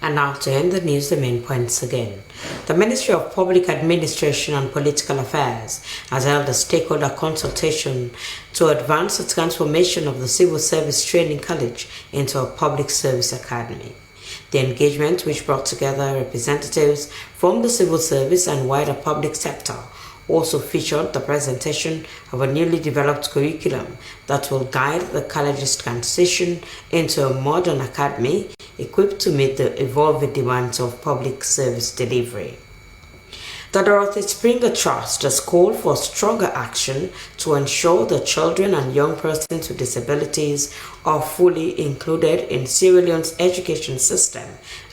And now to end the news, the main points again. The Ministry of Public Administration and Political Affairs has held a stakeholder consultation to advance the transformation of the Civil Service Training College into a public service academy. The engagement, which brought together representatives from the civil service and wider public sector, also featured the presentation of a newly developed curriculum that will guide the college's transition into a modern academy equipped to meet the evolving demands of public service delivery. The Dorothy Springer Trust has called for stronger action to ensure that children and young persons with disabilities are fully included in Sierra Leone's education system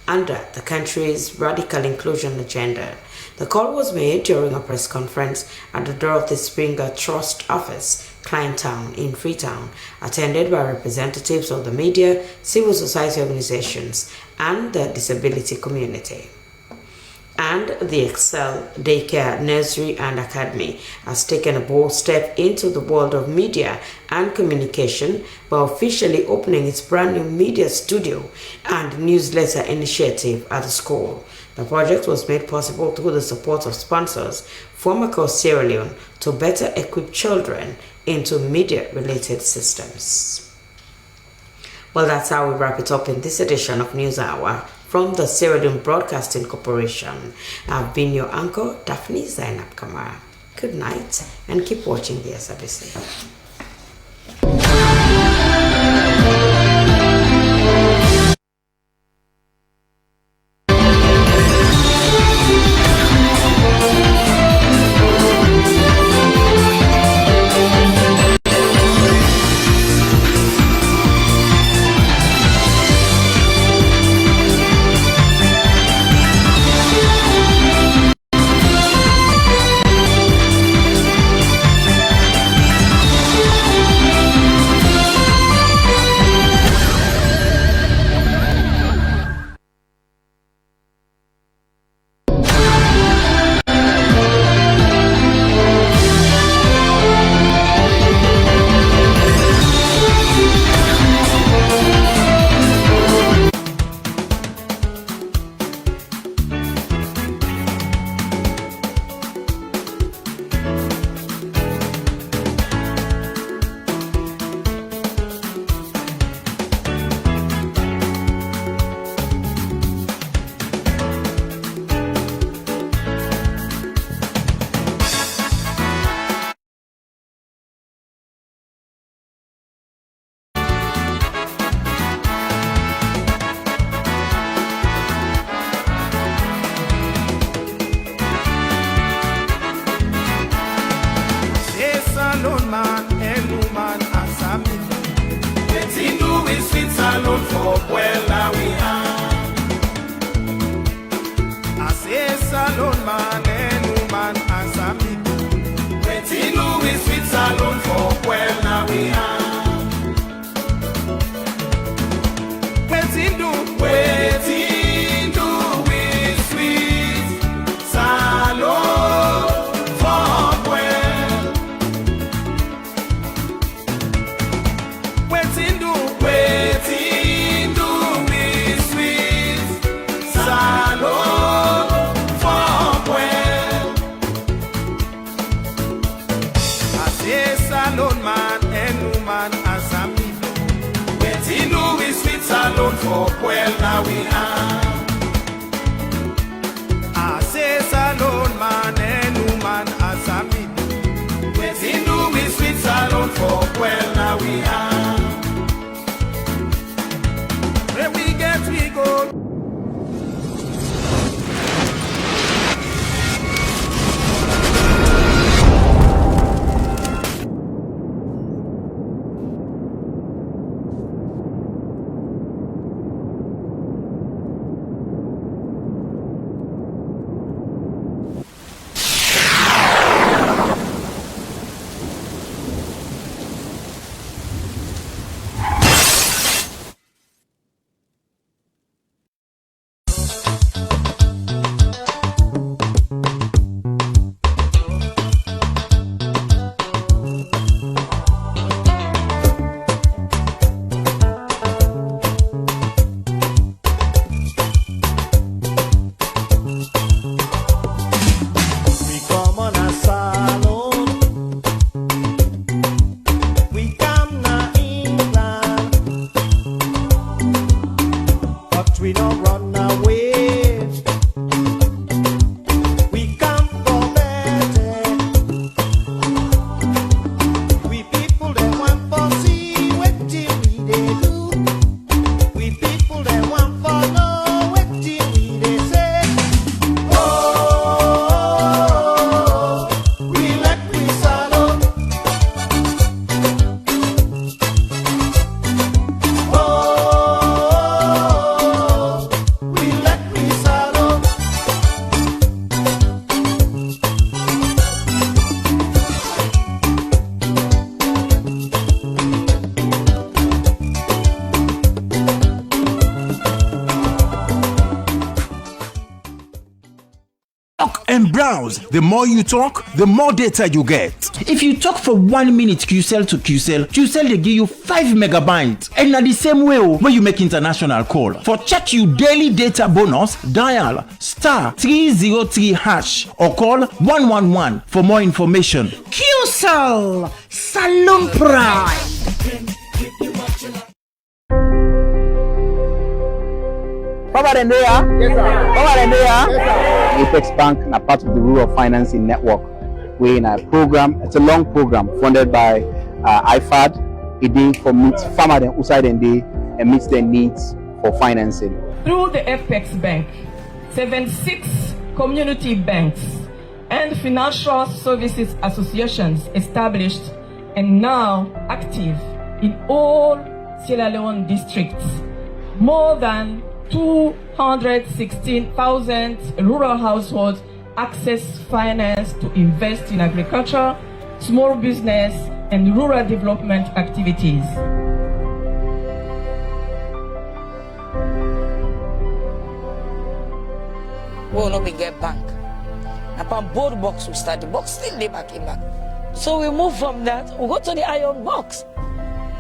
under the country's radical inclusion agenda. The call was made during a press conference at the Dorothy Springer Trust office, Kleintown in Freetown, attended by representatives of the media, civil society organizations, and the disability community. And the Excel Daycare Nursery and Academy has taken a bold step into the world of media and communication by officially opening its brand new media studio and newsletter initiative at the school. The project was made possible through the support of sponsors from across Sierra Leone to better equip children into media-related systems. Well, that's how we wrap it up in this edition of News Hour from the Sierra Leone Broadcasting Corporation. I've been your anchor, Daphne Zainab Kamara. Good night and keep watching the SABC. we don't run away. We come for better. We people that want for see what till we they do. We people that want for know what till we they say. Oh, we let we swallow. And browse. The more you talk, the more data you get. If you talk for 1 minute QCell to QCell they give you 5 megabytes. And na the same way when you make international call. For check you daily data bonus, dial *303# or call 111 for more information. QCell Salon Pride. Apex Bank is part of the Rural Financing Network. We're in a program, it's a long program funded by IFAD. It for meets farmers and outside and meets their needs for financing. Through the Apex Bank, 76 community banks and financial services associations established and now active in all Sierra Leone districts. More than 216,000 rural households access finance to invest in agriculture, small business, and rural development activities. We will not be get bank. Upon board box we start, the box still lay back in back. So we move from that, we go to the iron box.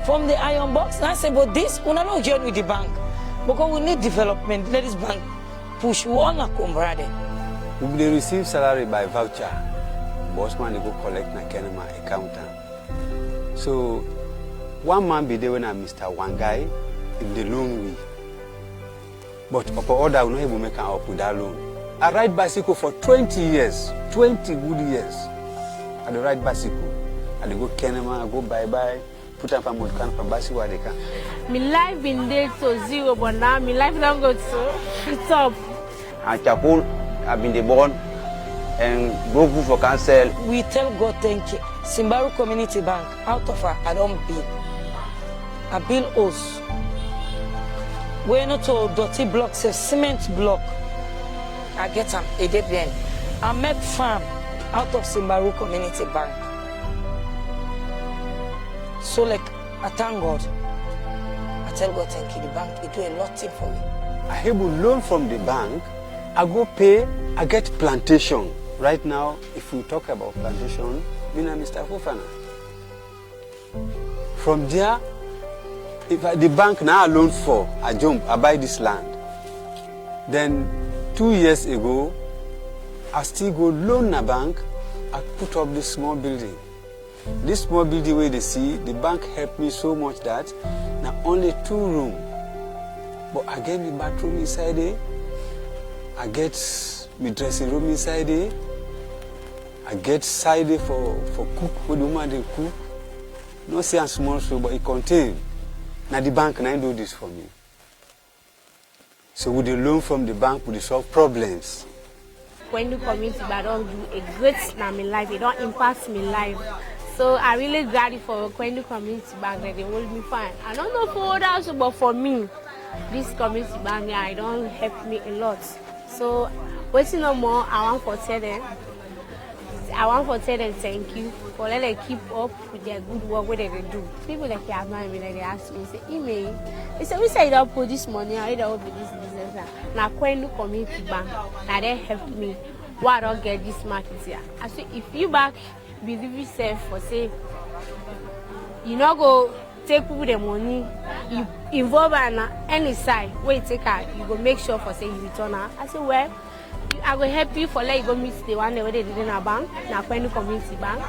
From the iron box, and I say, but this, we not join with the bank. Because we need development, let this bank push one come brother. We dey receive salary by voucher. Bossman they go collect na Kenema accountant. So one man be there when I Mr. One guy in the loan we. But upon order we not able to make an up with that loan. I ride bicycle for 20 years, 20 good years. I dey ride bicycle. I dey go Kenema, I go bye-bye. Put up a motor can for bicycle they can. My life been there to zero, but now my life don't go to it's up. And Chapel, I've been the born and broke for cancel. We tell God thank you. Simbaru Community Bank, out of her, I don't bill. I bill us. We're not to dirty blocks, a cement block. I get them, a dead end. I make farm out of Simbaru Community Bank. So like, I thank God. I tell God thank you, the bank, it do a lot thing for me. I have a loan from the bank, I go pay, I get plantation. Right now, if we talk about plantation, me and Mr. Fofana. From there, if the bank now loan for, I jump, I buy this land. Then 2 years ago, I still go loan a bank, I put up this small building. This small building where they see, the bank helped me so much that now only 2 rooms. But I get my bathroom inside there. I get my dressing room inside there. I get side there for cook, for the woman they cook. Not say a small show, but it contains. Now the bank now do this for me. So with the loan from the bank, we solve problems. When the community but don't do a great thing in my life, it don't impact my life. So I really grateful for Kwendu Community Bank that they hold me fine. I don't know for others, but for me, this community bank, yeah, it don't help me a lot. So waiting no more, I want to tell them thank you for letting them keep up with their good work, what they do. People like you admire me, like they ask me, say, email. They say, we say you don't put this money, I don't open this business. Now Kwendu Community Bank, now they helped me. Why I don't get this market here? I say, if you back believe yourself for say you not go take people the money, you involve on any side where you take her, you go make sure for say you return her. I say, well, I will help you for let you go meet the one where they did in a bank, now Kwendu Community Bank.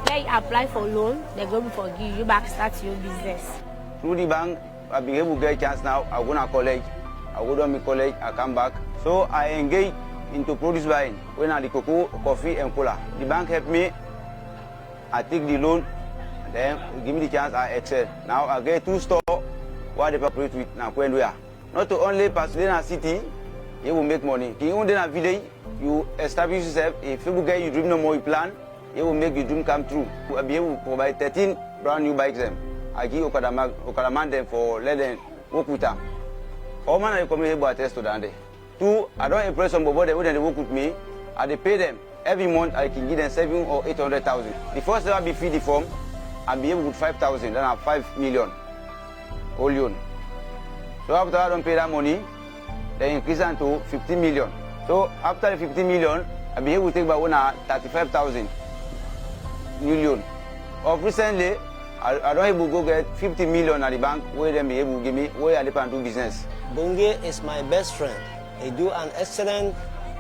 Let you apply for loan, they go before give you back start your business. Through the bank, I've been able to get a chance now. I go to college. I go down my college, I come back. So I engage into produce buying when I the cocoa, coffee and cola. The bank helped me. I take the loan, then give me the chance, I excel. Now I get 2 stores where they operate with now where. Not to only Pasadena City, you will make money. In a village, you establish yourself. If you get your dream no more, you plan, it will make your dream come true. We'll be able to provide 13 brand new bikes them. I give Okadaman them for let them work with them. All man I come here but test to that day. 2, I don't impress some boy they wouldn't work with me. I they pay them every month. I can give them 700,000 or 800,000. The first time I be feed the form, I'll be able with 5,000. Then I have 5 million. All loan. So after I don't pay that money, they increase it to 15 million. So after the 15 million, I'll be able to take by 35,000 new loan. Of recently, I don't able to go get 50 million at the bank where they be able to give me where I can do business. Bonge is my best friend. He do an excellent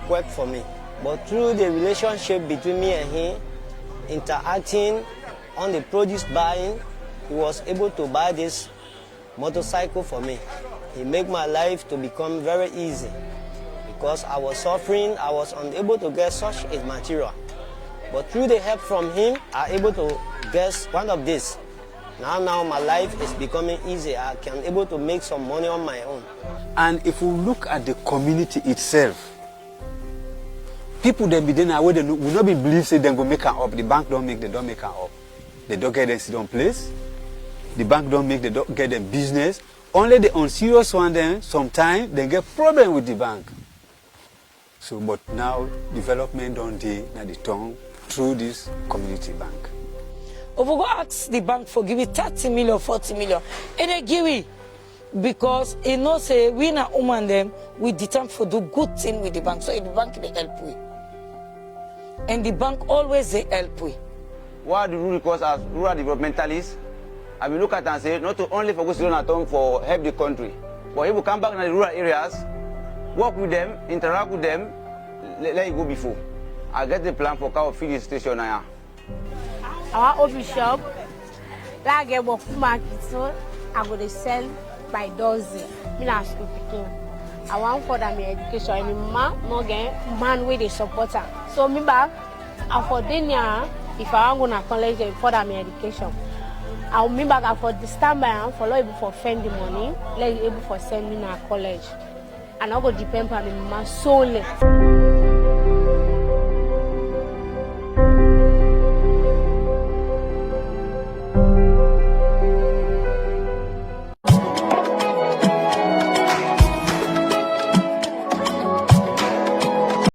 work for me. But through the relationship between me and him, interacting on the produce buying, he was able to buy this motorcycle for me. He made my life to become very easy because I was suffering, I was unable to get such a material. But through the help from him, I was able to get one of these. Now my life is becoming easy. I can able to make some money on my own. And if we look at the community itself, people that be there where they will not be believe say they go make an up. The bank don't make an up. They don't get them sit on place. The bank don't get them business. Only the unserious one then sometimes they get problem with the bank. So but now development don't do na the tongue through this community bank. If we go ask the bank for give it 30 million, 40 million, and they give it because you know say we na woman them we determined for do good thing with the bank. So the bank they help we. And the bank always they help we. What do we request as rural developmentalists? I will look at and say not to only focus on at home for help the country, but if we come back in the rural areas, work with them, interact with them, let it go before. I get the plan for cow feeding station now. Our office shop, like a work market, so I go to sell by dozen. Me na school picking. I want for them education. I mean, man with the supporter. So me back, I for Denia, if I want to college for them education. I'll me back for the standby for able for spend the money, like able for send me to college, and I go depend on my solely.